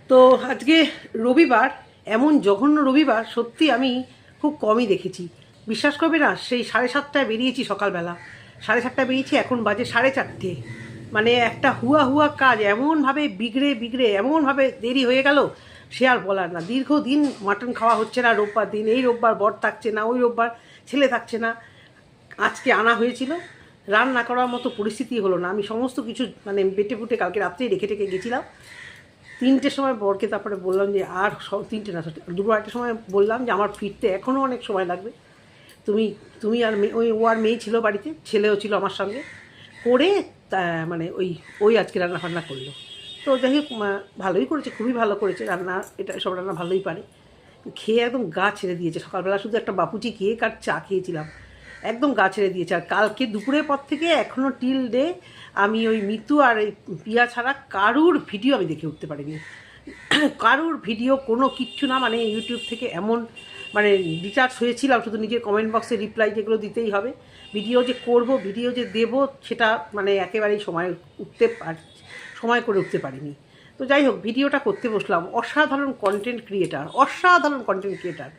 তো আজকে রবিবার, এমন জঘন্য রবিবার সত্যি আমি খুব কমই দেখেছি। বিশ্বাস করবে না, সেই 7:30টায় বেরিয়েছি সকালবেলা, 7:30টায় বেরিয়েছি, এখন বাজে 4:30। মানে একটা হুয়া হুয়া কাজ এমনভাবে বিগড়ে এমনভাবে দেরি হয়ে গেল, সে আর বলার না। দীর্ঘদিন মাটন খাওয়া হচ্ছে না, রোববার দিন, এই রোববার বর থাকছে না, ওই রোববার ছেলে থাকছে না, আজকে আনা হয়েছিল। রান্না করার মতো পরিস্থিতি হলো না। আমি সমস্ত কিছু মানে বেটে ফুটে কালকে রাত্রেই রেখে গেছিলাম। 3টের সময় বরকে তারপরে বললাম যে আর 3টে না, 2-2:30টার সময় বললাম যে আমার ফিরতে এখনও অনেক সময় লাগবে, তুমি আর ওই ও আর মেয়ে ছিল বাড়িতে, ছেলেও ছিল আমার সঙ্গে, করে মানে ওই আজকে রান্না ফান্না করলো। তো যাই হোক, ভালোই করেছে, খুবই ভালো করেছে রান্না, এটা সব রান্না ভালোই পারে। খেয়ে একদম গা ছেড়ে দিয়েছে। সকালবেলা শুধু একটা বাপুচি কেক আর চা খেয়েছিলাম, একদম গা ছেড়ে দিয়েছে। আর কালকে দুপুরের পর থেকে এখনও টিল ডে আমি ওই মিতু আর এই পিয়া ছাড়া কারুর ভিডিও আমি দেখে উঠতে পারিনি। কারুর ভিডিও কোনো কিচ্ছু না, মানে ইউটিউব থেকে এমন মানে ডিটাচ হয়েছিলাম, শুধু নিজের কমেন্ট বক্সে রিপ্লাই যেগুলো দিতেই হবে, ভিডিও যে করব, ভিডিও যে দেব, সেটা মানে একেবারেই সময় করে উঠতে পারিনি। তো যাই হোক, ভিডিওটা করতে বসলাম। অসাধারণ কন্টেন্ট ক্রিয়েটার।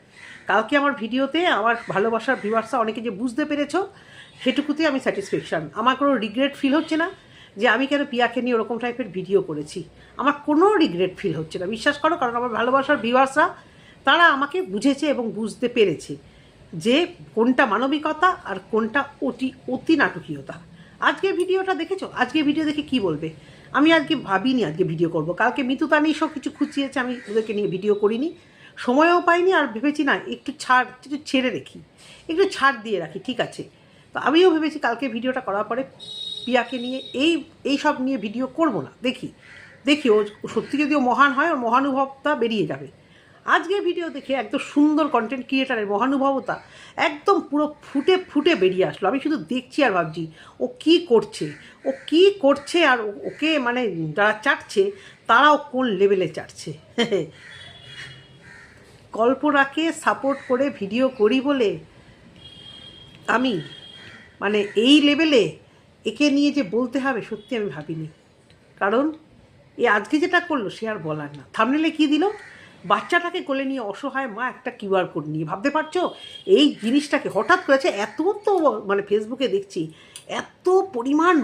কালকে আমার ভিডিওতে আমার ভালোবাসার ভিউয়ার্সরা অনেকে যে বুঝতে পেরেছো, সেটুকুতে আমি স্যাটিসফ্যাকশান। আমার কোনো রিগ্রেট ফিল হচ্ছে না যে আমি কেন পিয়াকে নিয়ে ওরকম টাইপের ভিডিও করেছি। আমার কোনো রিগ্রেট ফিল হচ্ছে না, বিশ্বাস করো। কারণ আমার ভালোবাসার ভিউয়ার্সরা তারা আমাকে বুঝেছে এবং বুঝতে পেরেছে যে কোনটা মানবিকতা আর কোনটা অতি নাটকীয়তা। আজকের ভিডিওটা দেখেছো? আজকের ভিডিও দেখে কি বলবে? আমি আজকে ভাবিনি আজকে ভিডিও করব। কালকে মিতুতা নিয়ে সব কিছু খুঁচিয়েছে, আমি ওদেরকে নিয়ে ভিডিও করিনি, সময়ও পাইনি। আর ভেবেছি না, একটু ছেড়ে রেখি, একটু ছাড় দিয়ে রাখি, ঠিক আছে। তো আমিও ভেবেছি কালকে ভিডিওটা করার পরে পিয়াকে নিয়ে এই সব নিয়ে ভিডিও করব না। দেখি ও সত্যি যদি ও মহান হয়, ওর মহানুভবতা বেরিয়ে যাবে। আজকের ভিডিও দেখে একদম সুন্দর কন্টেন্ট ক্রিয়েটারের মহানুভবতা একদম পুরো ফুটে বেরিয়ে আসলো। আমি শুধু দেখছি আর ভাবছি ও কী করছে আর ওকে মানে যারা চাটছে তারাও কোন লেভেলে চাটছে। কল্পনাকে সাপোর্ট করে ভিডিও করি বলে আমি মানে এই লেভেলে একে নিয়ে যে বলতে হবে, সত্যি আমি ভাবিনি। কারণ আজকে যেটা করলো সে আর বলার না। থাম্বনেলে কী দিল? বাচ্চাটাকে কোলে নিয়ে অসহায় মা একটা কিউআর কোড নিয়ে। ভাবতে পারছো এই জিনিসটাকে হঠাৎ করেছে? এত তো মানে ফেসবুকে দেখছি এত পরিমাণ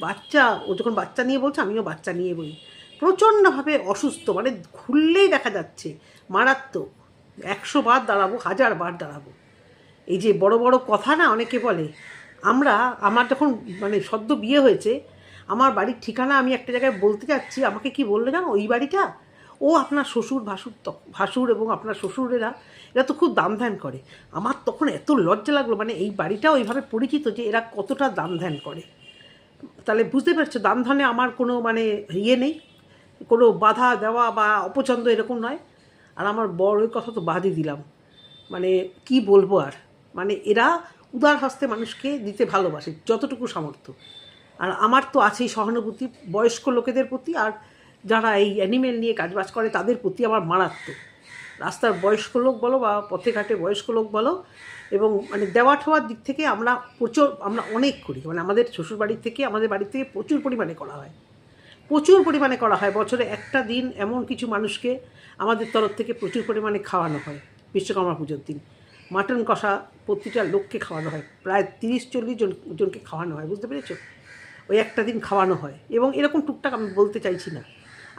বাচ্চা ও যখন বাচ্চা নিয়ে বলছে, আমিও বাচ্চা নিয়ে বলি, প্রচণ্ডভাবে অসুস্থ, মানে খুললেই দেখা যাচ্ছে মারাত্মক। 100 বার দাঁড়াবো, 1000 বার দাঁড়াবো। এই যে বড় বড় কথা না অনেকে বলে, আমার যখন মানে সদ্য বিয়ে হয়েছে, আমার বাড়ির ঠিকানা আমি একটা জায়গায় বলতে যাচ্ছি, আমাকে কি বললে জানো? ওই বাড়িটা আপনার ভাসুর এবং আপনার শ্বশুরেরা এরা তো খুব দাম ধ্যান করে। আমার তখন এত লজ্জা লাগলো, মানে এই বাড়িটা ওইভাবে পরিচিত যে এরা কতটা দাম ধ্যান করে। তাহলে বুঝতে পারছো, দাম ধ্যানে আমার কোনো মানে নেই, কোনো বাধা দেওয়া বা অপছন্দ এরকম নয়। আর আমার বড় ওই কথা তো বাদই দিলাম, মানে কি বলবো আর। মানে এরা উদার হস্তে মানুষকে দিতে ভালোবাসে যতটুকু সামর্থ্য। আর আমার তো আছেই সহানুভূতি বয়স্ক লোকেদের প্রতি, আর যারা এই অ্যানিমেল নিয়ে কাজবাজ করে তাদের প্রতি আমার মারাত্মক। রাস্তার বয়স্ক লোক বলো বা পথে ঘাটে বয়স্ক লোক বলো, এবং মানে দেওয়া ঠোয়ার দিক থেকে আমরা অনেক করি। মানে আমাদের শ্বশুরবাড়ির থেকে, আমাদের বাড়ির থেকে প্রচুর পরিমাণে করা হয়। বছরে একটা দিন এমন কিছু মানুষকে আমাদের তরফ থেকে প্রচুর পরিমাণে খাওয়ানো হয়। বিশ্বকর্মা পুজোর দিন মাটন কষা প্রতিটা লোককে খাওয়ানো হয়, প্রায় 30-40 জনকে খাওয়ানো হয়, বুঝতে পেরেছো? ওই একটা দিন খাওয়ানো হয়। এবং এরকম টুকটাক আমি বলতে চাইছি না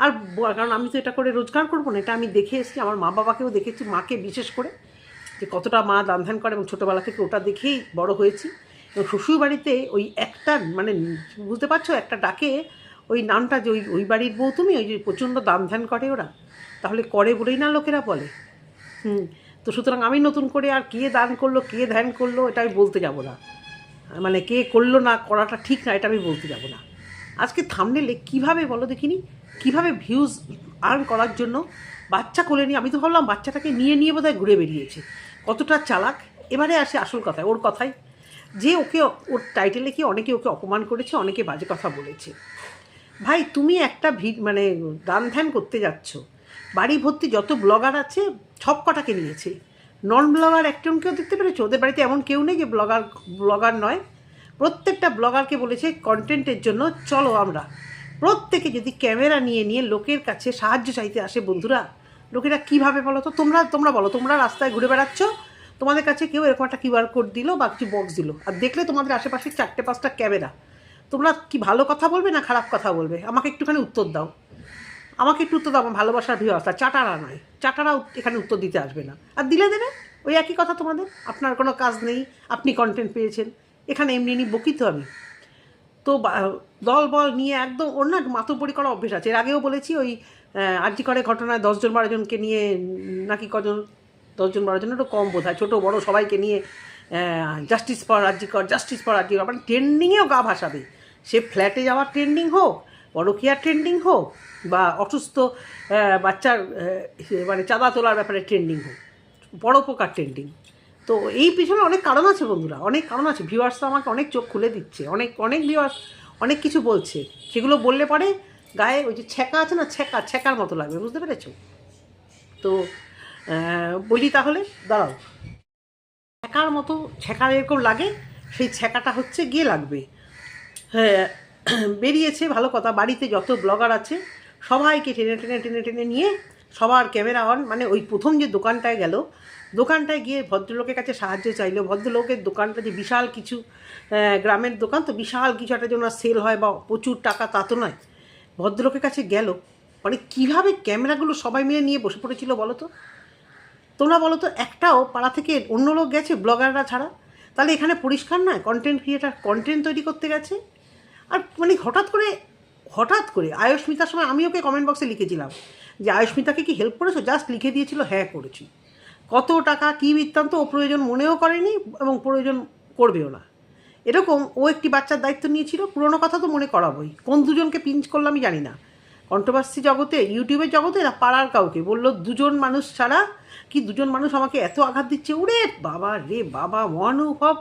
আর, কারণ আমি তো এটা করে রোজগার করবো না। এটা আমি দেখে এসেছি, আমার মা বাবাকেও দেখেছি, মাকে বিশেষ করে, যে কতটা মা দান ধ্যান করে, এবং ছোটোবেলা থেকে ওটা দেখেই বড় হয়েছি। এবং শ্বশুরবাড়িতে ওই একটা মানে বুঝতে পারছো, একটা ডাকে ওই নামটা যে ওই বাড়ির বউ তুমি, ওই যে প্রচণ্ড দান ধ্যান করে ওরা, তাহলে করে বলেই না লোকেরা বলে। তো সুতরাং আমি নতুন করে আর কে দান করলো, কে ধ্যান করলো, এটা আমি বলতে যাব না। মানে কে করলো না করাটা ঠিক না, এটা আমি বলতে যাব না। আজকে থাম্বনেলে কীভাবে বলো দেখিনি, কীভাবে ভিউজ আর্ন করার জন্য বাচ্চা কোলে নিয়ে, আমি তো ভাবলাম বাচ্চাটাকে নিয়ে বোধহয় ঘুরে বেরিয়েছে, কতটা চালাক। এবারে আসে আসল কথায়, ওর কথায়, যে ওর টাইটেলে কি অনেকে ওকে অপমান করেছে, অনেকে বাজে কথা বলেছে। ভাই তুমি একটা মানে দান ধ্যান করতে যাচ্ছ, বাড়ি ভর্তি যত ব্লগার আছে সব কটাকে নিয়েছে, নন ব্লগার একজনকেও দেখতে পেরেছো? ওদের বাড়িতে এমন কেউ নেই যে ব্লগার নয়। প্রত্যেকটা ব্লগারকে বলেছে কন্টেন্টের জন্য চলো আমরা প্রত্যেকে যদি ক্যামেরা নিয়ে নিয়ে লোকের কাছে সাহায্য চাইতে আসে বন্ধুরা, লোকেরা কীভাবে বলো তো? তোমরা বলো, তোমরা রাস্তায় ঘুরে বেড়াচ্ছ, তোমাদের কাছে কেউ এরকম একটা কিউআর কোড দিল বা কিছু বক্স দিল, আর দেখলে তোমাদের আশেপাশে 4-5টা ক্যামেরা, তোমরা কি ভালো কথা বলবে না খারাপ কথা বলবে? আমাকে একটুখানি উত্তর দাও, আমাকে একটু উত্তর দাও। আমার ভালোবাসার ভিউয়ার্স, চাটারা নয়, চাটারা এখানে উত্তর দিতে আসবে না, আর দিলে দেবে ওই একই কথা তোমাদের। আপনার কোনো কাজ নেই, আপনি কন্টেন্ট পেয়েছেন, এখানে এমনি বকি তো আমি তো দল বল নিয়ে একদম ওর না মাতব্বরি করা অভ্যেস আছে। এর আগেও বলেছি, ওই আরজি করে ঘটনায় 10-12জনকে নিয়ে নাকি কজন, 10-12জন একটু কম বোধ হয়, ছোটো বড়ো সবাইকে নিয়ে জাস্টিস ফর আরজি কর, জাস্টিস ফর আরজি কর, মানে ট্রেন্ডিংয়েও গা ভাসাবে। সে ফ্ল্যাটে যাওয়ার ট্রেন্ডিং হোক, পরকীয়ার ট্রেন্ডিং হোক, বা অসুস্থ বাচ্চার মানে চাঁদা তোলার ব্যাপারে ট্রেন্ডিং হোক, বড় প্রকার ট্রেন্ডিং। তো এই পিছনে অনেক কারণ আছে বন্ধুরা, অনেক কারণ আছে। ভিউয়ার্স তো আমাকে অনেক চোখ খুলে দিচ্ছে, অনেক ভিউয়ার্স অনেক কিছু বলছে, সেগুলো বললে পরে গায়ে ওই যে ছ্যাঁকা আছে না, ছ্যাঁকার মতো লাগবে, বুঝতে পেরেছো? তো বলি তাহলে, দাঁড়াও, ছ্যাঁকার মতো ছ্যাঁকা এরকম লাগে, সেই ছ্যাঁকাটা হচ্ছে গিয়ে লাগবে। হ্যাঁ, বেরিয়েছে ভালো কথা, বাড়িতে যত ব্লগার আছে সবাইকে টেনে টেনে টেনে টেনে নিয়ে সবার ক্যামেরা অন, মানে ওই প্রথম যে দোকানটায় গেল, দোকানটায় গিয়ে ভদ্রলোকের কাছে সাহায্য চাইলো। ভদ্রলোকের দোকানটা যে বিশাল কিছু, গ্রামের দোকান তো, বিশাল কিছু একটা জন্য সেল হয় বা প্রচুর টাকা তা তো নয়। ভদ্রলোকের কাছে গেল, মানে কীভাবে ক্যামেরাগুলো সবাই মিলে নিয়ে বসে পড়েছিল বলো তো? তোমরা বলো তো, একটাও পাড়া থেকে অন্য লোক গেছে ব্লগাররা ছাড়া? তাহলে এখানে পরিষ্কার নয় কন্টেন্ট ক্রিয়েটার কন্টেন্ট তৈরি করতে গেছে। আর মানে হঠাৎ করে আয়ুষ্মিতার সময় আমি ওকে কমেন্ট বক্সে লিখেছিলাম যে আয়ুষ্মিতাকে কি হেল্প করেছো, জাস্ট লিখে দিয়েছিল হ্যাঁ করেছি। কত টাকা কী বৃত্তান্ত ও প্রয়োজন মনেও করেনি এবং প্রয়োজন করবেও না। এরকম ও একটি বাচ্চার দায়িত্ব নিয়েছিল, পুরোনো কথা তো মনে করাবোই। কোন দুজনকে পিঞ্চ করলো আমি জানি না, কন্ট্রোভার্সি জগতে, ইউটিউবের জগতে না পাড়ার কাউকে বললো দুজন মানুষ ছাড়া, কি দুজন মানুষ আমাকে এত আঘাত দিচ্ছে, ওরে বাবা রে বাবা, মহানুভব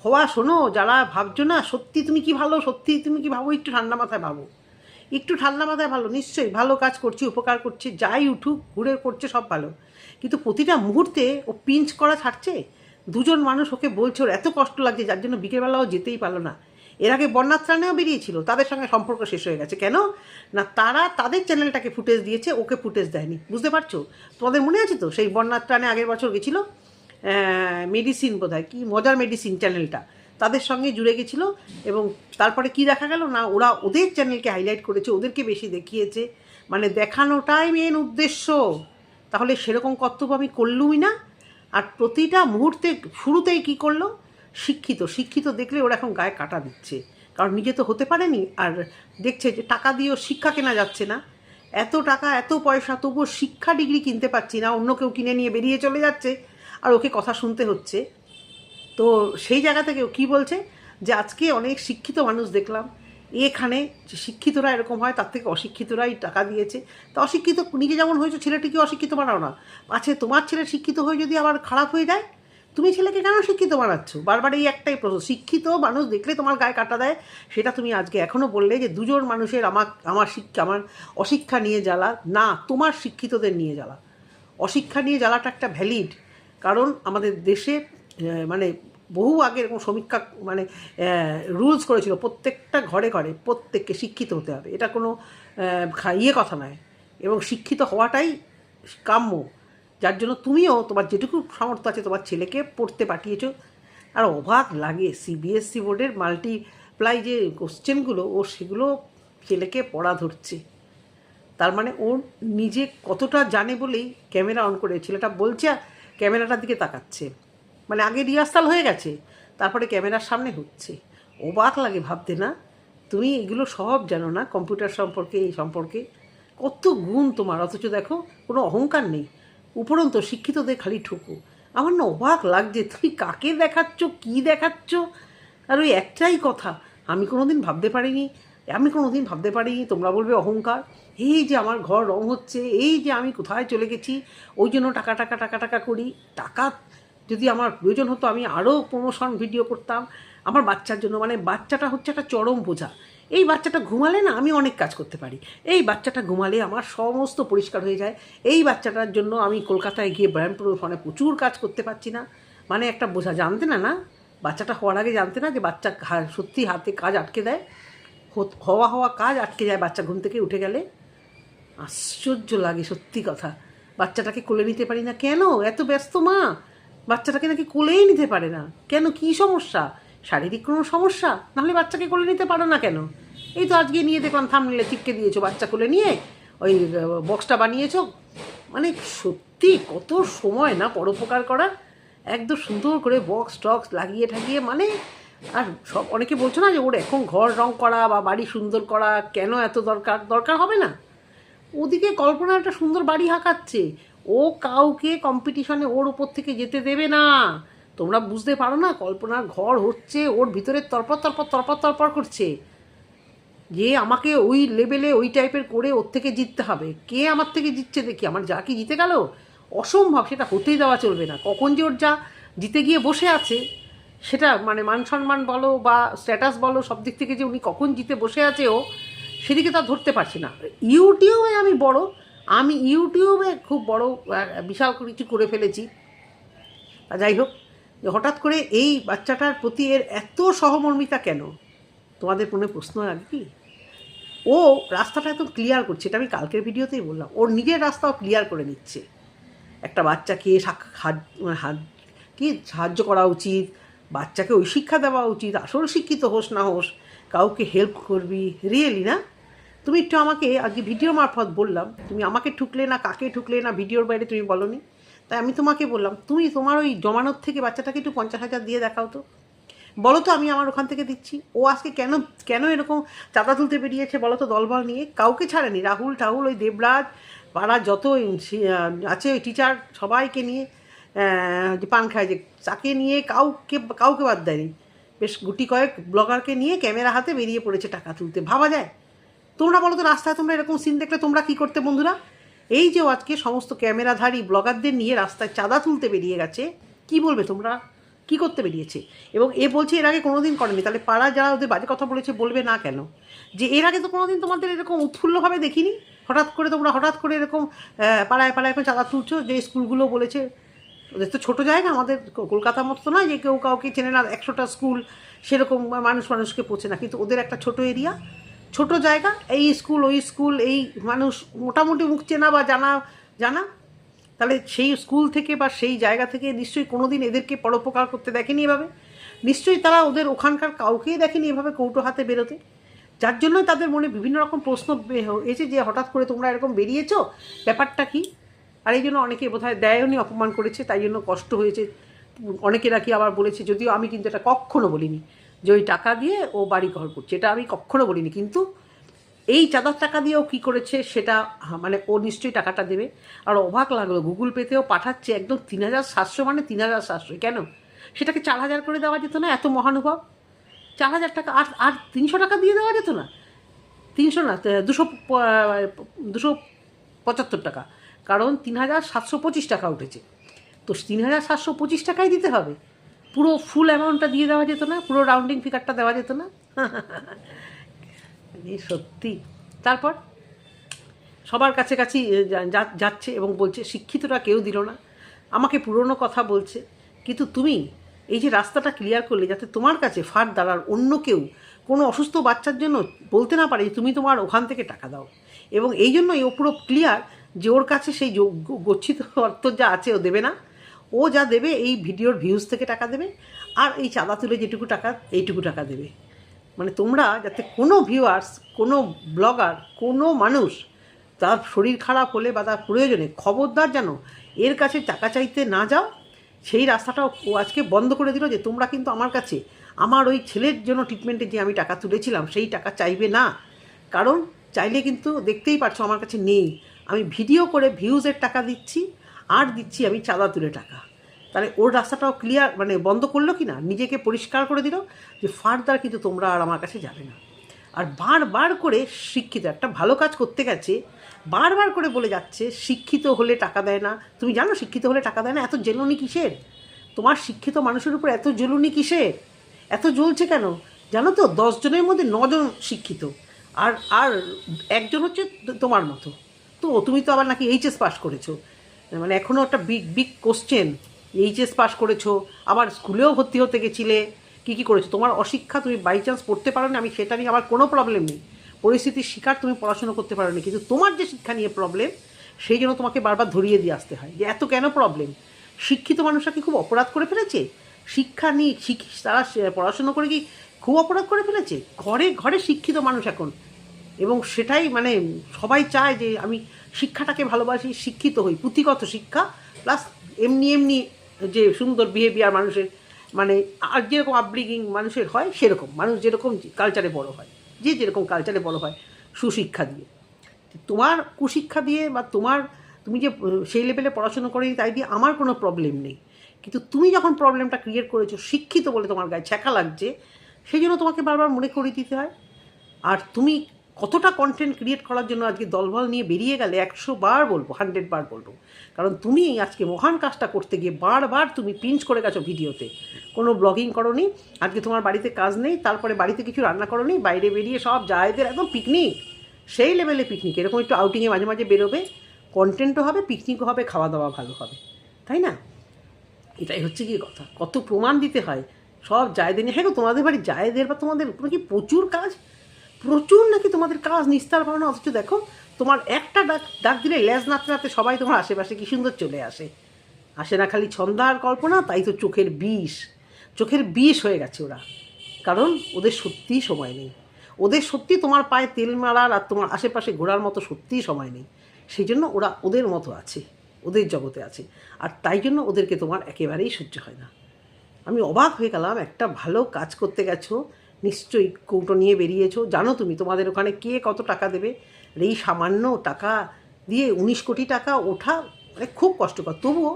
হওয়া। শোনো, যারা ভাবছো না সত্যি তুমি কি ভালো, সত্যি তুমি কি ভাবো, একটু ঠান্ডা মাথায় ভাবো, একটু ঠান্ডা মাথায় ভালো। নিশ্চয়ই ভালো কাজ করছি, উপকার করছে, যাই উঠুক ঘুরে করছে সব ভালো, কিন্তু প্রতিটা মুহূর্তে ও পিঞ্চ করা ছাড়ছে। দুজন মানুষ ওকে বলছে ওর এত কষ্ট লাগছে, যার জন্য বিকেলবেলাও যেতেই পারলো না। এর আগে বন্যার ত্রাণেও বেরিয়েছিল, তাদের সঙ্গে সম্পর্ক শেষ হয়ে গেছে। কেন না, তারা তাদের চ্যানেলটাকে ফুটেজ দিয়েছে, ওকে ফুটেজ দেয়নি, বুঝতে পারছো? তোমাদের মনে আছে তো, সেই বন্যার ত্রাণে আগের বছর গেছিলো মেডিসিন, বোধহয় কি মজার মেডিসিন চ্যানেলটা তাদের সঙ্গে জুড়ে গেছিলো, এবং তারপরে কি দেখা গেল না, ওরা ওদের চ্যানেলকে হাইলাইট করেছে, ওদেরকে বেশি দেখিয়েছে, মানে দেখানোটাই মেন উদ্দেশ্য। তাহলে সেরকম কর্তব্য আমি করলুমই না। আর প্রতিটা মুহূর্তে শুরুতেই কি করলো, শিক্ষিত দেখলে ওরা এখন গায়ে কাটা দিচ্ছে, কারণ নিজে তো হতে পারেনি, আর দেখছে যে টাকা দিয়েও শিক্ষা কেনা যাচ্ছে না, এত টাকা এত পয়সা তবুও শিক্ষা ডিগ্রি কিনতে পারছি না, অন্য কেউ কিনে নিয়ে বেরিয়ে চলে যাচ্ছে, আর ওকে কথা শুনতে হচ্ছে। তো সেই জায়গা থেকে কী বলছে যে আজকে অনেক শিক্ষিত মানুষ দেখলাম, এখানে যে শিক্ষিতরা এরকম হয়, তার থেকে অশিক্ষিতরাই টাকা দিয়েছে। তা অশিক্ষিত নিজে যেমন হয়েছে, ছেলেটিকে অশিক্ষিত বানাও না, পাছে তোমার ছেলে শিক্ষিত হয়ে যদি আবার খারাপ হয়ে যায়, তুমি ছেলেকে কেন শিক্ষিত বানাচ্ছ? বারবার এই একটাই প্রশ্ন। শিক্ষিত মানুষ দেখলে তোমার গায়ে কাটা দেয়, সেটা তুমি আজকে এখনও বললে যে দুজন মানুষের আমার অশিক্ষা নিয়ে জ্বালা না, তোমার শিক্ষিতদের নিয়ে জ্বালা। অশিক্ষা নিয়ে জ্বালাটা একটা ভ্যালিড, কারণ আমাদের দেশে মানে বহু আগে এরকম সমীক্ষা মানে রুলস করেছিল, প্রত্যেকটা ঘরে ঘরে প্রত্যেককে শিক্ষিত হতে হবে, এটা কোনো কথা নয়, এবং শিক্ষিত হওয়াটাই কাম্য। যার জন্য তুমিও তোমার যেটুকু সামর্থ্য আছে তোমার ছেলেকে পড়তে পাঠিয়েছো। আর অবাক লাগে সিবিএসসি বোর্ডের মাল্টিপ্লাই যে কোশ্চেনগুলো, ও সেগুলো ছেলেকে পড়া ধরছে। তার মানে ও নিজে কতটা জানে বলেই ক্যামেরা অন করে ছেলেটা বলছে, ক্যামেরাটার দিকে তাকাচ্ছে, মানে আগে রিহার্সাল হয়ে গেছে, তারপরে ক্যামেরার সামনে হচ্ছে। অবাক লাগে ভাবতে না, তুমি এগুলো সব জানো না, কম্পিউটার সম্পর্কে, এই সম্পর্কে কত গুণ তোমার, অথচ দেখো কোনো অহংকার নেই, উপরন্ত শিক্ষিতদের খালি ঠুকো। আমার না অবাক লাগছে, তুমি কাকে দেখাচ্ছ, কী দেখাচ্ছ? আর ওই একটাই কথা, আমি কোনো দিন ভাবতে পারিনি তোমরা বলবে অহংকার। এই যে আমার ঘর রং হচ্ছে, এই যে আমি কোথায় চলে গেছি, ওই জন্য টাকা করি। টাকা যদি আমার প্রয়োজন হতো আমি আরও প্রমোশন ভিডিও করতাম আমার বাচ্চার জন্য। মানে বাচ্চাটা হচ্ছে একটা চরম বোঝা। এই বাচ্চাটা ঘুমালে না আমি অনেক কাজ করতে পারি, এই বাচ্চাটা ঘুমালে আমার সমস্ত পরিষ্কার হয়ে যায়, এই বাচ্চাটার জন্য আমি কলকাতায় গিয়ে ব্র্যান্ডপুর ফোনে প্রচুর কাজ করতে পারছি না। মানে একটা বোঝা, জানতে না বাচ্চাটা হওয়ার আগে জানতে না যে বাচ্চা সত্যি হাতে কাজ আটকে দেয়। হওয়া হওয়া কাজ আটকে যায় বাচ্চা ঘুম থেকে উঠে গেলে। আশ্চর্য লাগে সত্যি কথা। বাচ্চাটাকে কোলে নিতে পারি না কেন? এত ব্যস্ত মা বাচ্চাটাকে নাকি কোলেই নিতে পারে না কেন? কী সমস্যা? শারীরিক কোনো সমস্যা? নাহলে বাচ্চাকে কোলে নিতে পারো না কেন? এই তো আজকে নিয়ে দেখলাম থাম্বনেলে চিপকে দিয়েছো, বাচ্চা কোলে নিয়ে ওই বক্সটা বানিয়েছো। মানে সত্যি কত সময় না পরোপকার করা, একদম সুন্দর করে বক্স টক্স লাগিয়ে ঠাকিয়ে, মানে আর সব অনেকে বলছো না যে ওর এখন ঘর রং করা বা বাড়ি সুন্দর করা কেন এত দরকার হবে না? ওদিকে কল্পনা একটা সুন্দর বাড়ি হাঁকাচ্ছে, ও কাউকে কম্পিটিশনে ওর ওপর থেকে যেতে দেবে না। তোমরা বুঝতে পারো না? কল্পনার ঘর হচ্ছে, ওর ভিতরে তরপর করছে যে আমাকে ওই লেভেলে ওই টাইপের করে ওর থেকে জিততে হবে। কে আমার থেকে জিতছে দেখি? আমার যা কি জিতে গেল? অসম্ভব, সেটা হতেই দেওয়া চলবে না। কখন যে ওর যা জিতে গিয়ে বসে আছে, সেটা মানে মান সম্মান বলো বা স্ট্যাটাস বলো, সব দিক থেকে যে উনি কখন জিতে বসে আছে ও, সেদিকে তা ধরতে পারছি না। ইউটিউবে আমি ইউটিউবে খুব বড় বিশাল কিছু করে ফেলেছি। যাই হোক, হঠাৎ করে এই বাচ্চাটার প্রতি এর এত সহমর্মিতা কেন? তোমাদের মনে প্রশ্ন আগে কি? ও রাস্তাটা একদম ক্লিয়ার করছে, এটা আমি কালকের ভিডিওতেই বললাম। ওর নিজের রাস্তাও ক্লিয়ার করে নিচ্ছে। একটা বাচ্চাকে কি সাহায্য করা উচিত, বাচ্চাকে ওই শিক্ষা দেওয়া উচিত, আসল শিক্ষিত হোস না হোস কাউকে হেল্প করবি, রিয়েলি না? তুমি একটু আমাকে আজকে ভিডিও মারফত বললাম, তুমি আমাকে ঠুকলে না কাকে ঠুকলে না, ভিডিওর বাইরে তুমি বলনি, তাই আমি তোমাকে বললাম তুমি তোমার ওই জমানোর থেকে বাচ্চাটাকে একটু 50,000 দিয়ে দেখাও তো, বলো তো আমি আমার ওখান থেকে দিচ্ছি। ও আজকে কেন এরকম চাঁদা তুলতে বেরিয়েছে বলো তো? দলবল নিয়ে কাউকে ছাড়েনি, রাহুল ওই দেবরাজ পাড়ার যত আছে ওই টিচার সবাইকে নিয়ে, যে পান খায় যে তাকে নিয়ে কাউকে বাদ দেয়নি। বেশ গুটি কয়েক ব্লগারকে নিয়ে ক্যামেরা হাতে বেরিয়ে পড়েছে টাকা তুলতে। ভাবা যায়? তোমরা বলো তো রাস্তায় তোমরা এরকম সিন দেখলে তোমরা কী করতে বন্ধুরা? এই যে আজকে সমস্ত ক্যামেরাধারী ব্লগারদের নিয়ে রাস্তায় চাঁদা তুলতে বেরিয়ে গেছে, কি বলবে তোমরা? কি করতে বেরিয়েছে? এবং এ বলছে এর আগে কোনো দিন করেনি, তাহলে পাড়া যারা ওদের বাজে কথা বলেছে বলবে না কেন যে এর আগে তো কোনো দিন তোমাদের এরকম উৎফুল্লভাবে দেখিনি? হঠাৎ করে এরকম পাড়ায় এখন চাঁদা তুলছো, যে স্কুলগুলো বলেছে। ওদের তো ছোটো জায়গা, আমাদের কলকাতার মতো নয় যে কেউ কাউকে চেনে না, 100টা স্কুল সেরকম মানুষকে পৌঁছে না, কিন্তু ওদের একটা ছোটো এরিয়া, ছোট জায়গা, এই স্কুল ওই স্কুল, এই মানুষ মোটামুটি মুখ চেনা বা জানা। তাহলে সেই স্কুল থেকে বা সেই জায়গা থেকে নিশ্চয়ই কোনো দিন এদেরকে পরোপকার করতে দেখেনি এভাবে। নিশ্চয়ই তারা ওদের ওখানকার কাউকেই দেখেনি এভাবে কৌটো হাতে বেরোতে। যার জন্যই তাদের মনে বিভিন্ন রকম প্রশ্ন এসে যে হঠাৎ করে তোমরা এরকম বেরিয়েছো, ব্যাপারটা কি? আর এই জন্য অনেকে বোধহয় দেয়নি, অপমান করেছে, তাই জন্য কষ্ট হয়েছে। অনেকে নাকি আবার বলেছে, যদিও আমি কিন্তু এটা কখনো বলিনি যে ওই টাকা দিয়ে ও বাড়ি ঘর করছে, এটা আমি কখনো বলিনি। কিন্তু এই চাঁদার টাকা দিয়েও কী করেছে সেটা মানে ও নিশ্চয়ই টাকাটা দেবে। আর অবাক লাগলো, গুগল পেতেও পাঠাচ্ছে একদম 3,700, মানে 3,700 কেন? সেটাকে 4,000 করে দেওয়া যেত না? এত মহানুভব, 4,000 টাকা আর 300 টাকা দিয়ে দেওয়া যেত না? 300 না, 275 টাকা, কারণ 3,725 টাকা উঠেছে, তো 3,725 টাকাই দিতে হবে। পুরো ফুল অ্যামাউন্টটা দিয়ে দেওয়া যেত না? পুরো রাউন্ডিং ফিগারটা দেওয়া যেত না? সত্যি। তারপর সবার কাছে যাচ্ছে এবং বলছে শিক্ষিতরা কেউ দিল না, আমাকে পুরনো কথা বলছে। কিন্তু তুমি এই যে রাস্তাটা ক্লিয়ার করলে যাতে তোমার কাছে ফার্দার আর অন্য কেউ কোনো অসুস্থ বাচ্চার জন্য বলতে না পারে যে তুমি তোমার ওখান থেকে টাকা দাও, এবং এই জন্যই ও পুরো ক্লিয়ার যে ওর কাছে সেই গচ্ছিত অর্থ যা আছে ও দেবে না। ও যা দেবে এই ভিডিওর ভিউজ থেকে টাকা দেবে, আর এই চাঁদা তুলে যেটুকু টাকা এইটুকু টাকা দেবে। মানে তোমরা যাতে কোনো ভিউয়ার্স, কোনো ব্লগার, কোনো মানুষ তার শরীর খারাপ হলে বা তার প্রয়োজনে খবরদার যেন এর কাছে টাকা চাইতে না যাও, সেই রাস্তাটাও ও আজকে বন্ধ করে দিল যে তোমরা কিন্তু আমার কাছে আমার ওই ছেলের জন্য ট্রিটমেন্টে যে আমি টাকা তুলেছিলাম সেই টাকা চাইবে না। কারণ চাইলে কিন্তু দেখতেই পারছো আমার কাছে নেই, আমি ভিডিও করে ভিউজের টাকা দিচ্ছি, আর দিচ্ছি আমি চাঁদা তুলে টাকা। তাহলে ওর রাস্তাটাও ক্লিয়ার, মানে বন্ধ করলো কি না, নিজেকে পরিষ্কার করে দিল যে ফার্দার কিন্তু তোমরা আর আমার কাছে যাবে না। আর বারবার করে শিক্ষিত একটা ভালো কাজ করতে গেছে বারবার করে বলে যাচ্ছে শিক্ষিত হলে টাকা দেয় না। তুমি জানো শিক্ষিত হলে টাকা দেয় না? এত জ্বলুনি কিসের? তোমার শিক্ষিত মানুষের উপর এত জ্বলুনি কিসের? এত জ্বলছে কেন জানো তো? 10 জনের মধ্যে 9 জন শিক্ষিত, আর আর একজন হচ্ছে তোমার মতো। তো তুমি তো আবার নাকি এইচএস পাস করেছো, মানে এখনও একটা বিগ কোশ্চেন। এইচএস পাস করেছো, আবার স্কুলেও ভর্তি হতে গেছিলে, কী করেছো। তোমার অশিক্ষা, তুমি বাই চান্স পড়তে পারো না, আমি সেটা নিয়ে আমার কোনো প্রবলেম নেই। পরিস্থিতির শিকার, তুমি পড়াশোনা করতে পারো না, কিন্তু তোমার যে শিক্ষা নিয়ে প্রবলেম, সেই জন্য তোমাকে বারবার ধরিয়ে দিয়ে আসতে হয় যে এত কেন প্রবলেম। শিক্ষিত মানুষরা কি খুব অপরাধ করে ফেলেছে? শিক্ষা নিয়ে তারা পড়াশুনো করে কি খুব অপরাধ করে ফেলেছে? ঘরে ঘরে শিক্ষিত মানুষ এখন, এবং সেটাই মানে সবাই চায় যে আমি শিক্ষাটাকে ভালোবাসি, শিক্ষিত হই, পুঁথিগত শিক্ষা প্লাস এমনি এমনি যে সুন্দর বিহেভিয়ার মানুষের, মানে আর যেরকম আপব্রিঙ্গিং মানুষের হয় সেরকম, মানুষ যেরকম কালচারে বড় হয়, যে যেরকম কালচারে বড় হয় সুশিক্ষা দিয়ে। তোমার কুশিক্ষা দিয়ে বা তুমি যে সেই লেভেলে পড়াশোনা করেনি তাই দিয়ে আমার কোনো প্রবলেম নেই, কিন্তু তুমি যখন প্রবলেমটা ক্রিয়েট করেছো শিক্ষিত বলে তোমার গায়ে ছ্যাঁকা লাগছে, সেই জন্য তোমাকে বারবার মনে করিয়ে দিতে হয়। আর তুমি কতটা কন্টেন্ট ক্রিয়েট করার জন্য আজকে দলবল নিয়ে বেরিয়ে গেলে 100 বার বলবো, 100 বার বলবো, কারণ তুমি আজকে মহান কাজটা করতে গিয়ে বারবার তুমি পিঞ্চ করে গেছো ভিডিওতে। কোনো ব্লগিং করোনি, আজকে তোমার বাড়িতে কাজ নেই, তারপরে বাড়িতে কিছু রান্না করোনি, বাইরে বেরিয়ে সব জায়গাদের একদম পিকনিক, সেই লেভেলে পিকনিক, এরকম একটু আউটিংয়ে মাঝে মাঝে বেরোবে, কন্টেন্টও হবে, পিকনিকও হবে, খাওয়া দাওয়া ভালো হবে, তাই না? এটাই হচ্ছে কি কথা। কত প্রমাণ দিতে হয় সব জায়দের নিয়ে। হ্যাঁ গো, তোমাদের বাড়ি জায়দের বা তোমাদের কি প্রচুর কাজ, প্রচুর নাকি তোমাদের কাজ নিস্তার পাও না, অথচ দেখো তোমার একটা ডাক দিলে লেজ নাড়তে নাড়তে সবাই তোমার আশেপাশে কি সুন্দর চলে আসে। আসে না খালি ছন্দা আর কল্পনা, তাই তো চোখের বিষ হয়ে গেছে ওরা, কারণ ওদের সত্যিই সময় নেই, ওদের সত্যি তোমার পায়ে তেল মারার আর তোমার আশেপাশে ঘোরার মতো সত্যিই সময় নেই। সেই জন্য ওরা ওদের মতো আছে, ওদের জগতে আছে, আর তাই জন্য ওদেরকে তোমার একেবারেই সহ্য হয় না। আমি অবাক হয়ে গেলাম, একটা ভালো কাজ করতে গেছো, নিশ্চয়ই কৌটো নিয়ে বেরিয়েছো, জানো তুমি তোমাদের ওখানে কে কত টাকা দেবে, এই সামান্য টাকা দিয়ে 19 কোটি টাকা ওঠা মানে খুব কষ্টকর, তবুও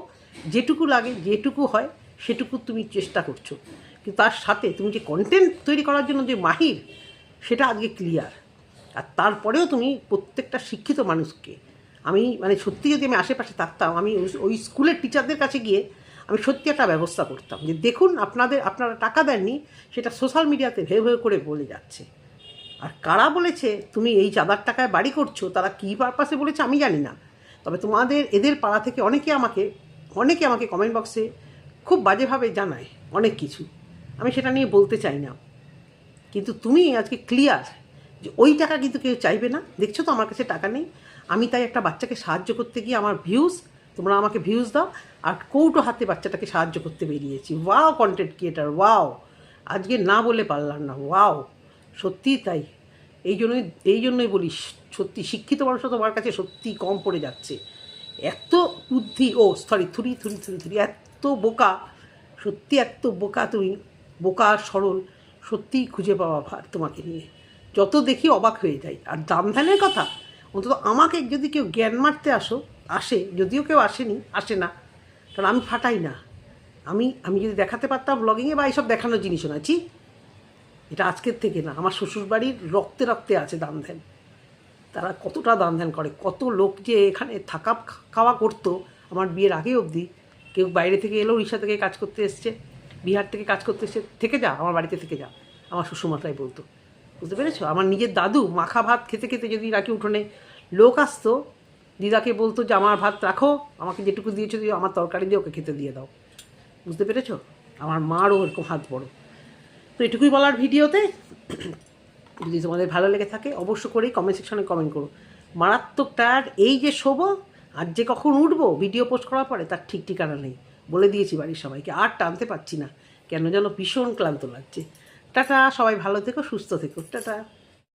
যেটুকু লাগে যেটুকু হয় সেটুকু তুমি চেষ্টা করছো, কিন্তু তার সাথে তুমি যে কন্টেন্ট তৈরি করার জন্য যে মাহির, সেটা আজকে ক্লিয়ার। আর তারপরেও তুমি প্রত্যেকটা শিক্ষিত মানুষকে, আমি মানে সত্যি যদি আমি আশেপাশে থাকতাম, আমি ওই স্কুলের টিচারদের কাছে গিয়ে আমি সত্যি একটা ব্যবস্থা করতাম যে দেখুন আপনারা টাকা দেননি, সেটা সোশ্যাল মিডিয়াতে ভেউ ভেউ করে বলে যাচ্ছে। আর কারা বলেছে তুমি এই চাঁদার টাকায় বাড়ি করছো, তারা কী পারপাসে বলেছে আমি জানি না, তবে এদের পাড়া থেকে অনেকে আমাকে কমেন্ট বক্সে খুব বাজেভাবে জানায় অনেক কিছু, আমি সেটা নিয়ে বলতে চাই না, কিন্তু তুমি আজকে ক্লিয়ার যে ওই টাকা কিন্তু কেউ চাইবে না। দেখছো তো আমার কাছে টাকা নেই, আমি তাই একটা বাচ্চাকে সাহায্য করতে গিয়ে আমার ভিউজ, তোমরা আমাকে ভিউজ দাও, আর কৌটো হাতে বাচ্চাটাকে সাহায্য করতে বেরিয়েছি। ওয়াও কন্টেন্ট ক্রিয়েটার, ওয়াও, আজকে না বলে পারলাম না, ওয়াও, সত্যিই তাই। এই জন্যই বলি, সত্যি শিক্ষিত মানুষ তোমার কাছে সত্যি কম পড়ে যাচ্ছে। এত বুদ্ধি, থুরি, এত বোকা, সত্যি এত বোকা তুমি, বোকা আর সরল, সত্যিই খুঁজে পাওয়া ভার তোমাকে নিয়ে, যত দেখি অবাক হয়ে যাই। আর দাম ধ্যানের কথা, অন্তত আমাকে যদি কেউ জ্ঞান মারতে আসে, যদিও কেউ আসে না, কারণ আমি ফাটাই না। আমি যদি দেখাতে পারতাম ব্লগিংয়ে বা এইসব দেখানোর জিনিসও না, এটা আজকের থেকে না, আমার শ্বশুরবাড়ির রক্তে রক্তে আছে দান ধ্যান। তারা কতটা দান ধ্যান করে, কত লোক যে এখানে থাকা খাওয়া করতো আমার বিয়ের আগে অবধি, কেউ বাইরে থেকে এলো, উড়িষ্যা থেকে কাজ করতে এসছে, বিহার থেকে কাজ করতে এসছে, থেকে যা আমার বাড়িতে থেকে যা, আমার শ্বশুরমশাই বলতো, বুঝতে পেরেছো? আমার নিজের দাদু মাখা ভাত খেতে খেতে যদি রাখি উঠোনে লোক আসতো, দিদাকে বলতো যে আমার ভাত রাখো, আমাকে যেটুকু দিয়েছো দিয়ে আমার তরকারি দিয়ে ওকে খেতে দিয়ে দাও, বুঝতে পেরেছো? আমার মারও এরকম হাত বড়। তো এটুকুই বলার ভিডিওতে। যদি তোমাদের ভালো লেগে থাকে অবশ্য করেই কমেন্ট সেকশনে কমেন্ট করো। মারাত্মক টায়ার্ড, এই যে শোবো আর যে কখন উঠবো ভিডিও পোস্ট করার পরে তার ঠিক ঠিকানা নেই, বলে দিয়েছি বাড়ির সবাইকে, আর টানতে পারছি না, কেন যেন ভীষণ ক্লান্ত লাগছে। টাটা, সবাই ভালো থেকো, সুস্থ থেকো, টাটা।